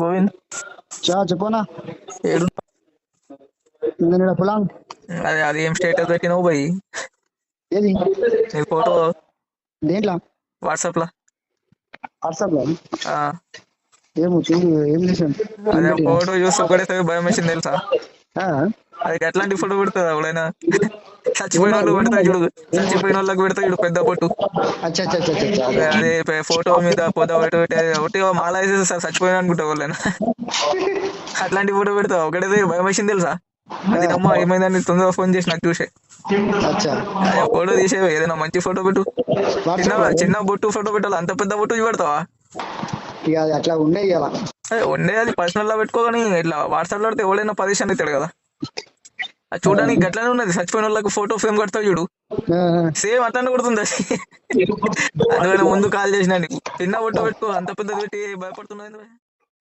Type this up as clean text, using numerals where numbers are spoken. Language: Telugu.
గోవింద్ చెప్పనా ఏడు నేను పొలం అది అది ఏం స్టేటస్ పెట్టినావు పోయి ఏది నీ ఫోటో దేంట్లో వాట్సాప్ లో వాట్సాప్ లో ఆ, ఏమో ఏం చేసాను అదే ఫోటో చూస్తే ఒకటేసారి భయం వేసింది తెలుసా. అది ఎట్లాంటి ఫోటో పెడుతుంది ఎవడైనా చచ్చిపోయిన వాళ్ళకి పెడతా చూడు, చచ్చిపోయిన వాళ్ళకి పెడతా చూడు పెద్ద పొట్టు. అదే ఫోటో మీద పొద ఒకటి మాల వేసేసి సార్ చచ్చిపోయిన అనుకుంటా వాళ్ళైనా అట్లాంటి ఫోటో పెడతా ఒకటేదే భయం వేసింది తెలుసా. అది నమ్మ ఏమైందని తొందరగా ఫోన్ చేసి నాకు చూసే అదే ఫోటో తీసేవి ఏదైనా మంచి ఫోటో పెట్టు. చిన్న చిన్న బొట్టు ఫోటో పెట్టాలి, అంత పెద్ద బొట్టు పెడతావా. అట్లా ఉండే ఉండే అది పర్సనల్ లా పెట్టుకోని ఇట్లా వాట్సాప్ లో పెడితే ఎవడైనా పరేషాన్ అవుతాడు కదా. అది చూడడానికి గట్లనే ఉన్నది, చచ్చిపోయిన వాళ్ళకి ఫోటో ఫ్రేమ్ కడతావు చూడు సేమ్ అట్లానే కొడుతుంది అది. అందుకని ముందు కాల్ చేసిన నీకు చిన్న బొట్టు పెట్టుకో, అంత పెద్దది పెట్టి భయపడుతున్నది.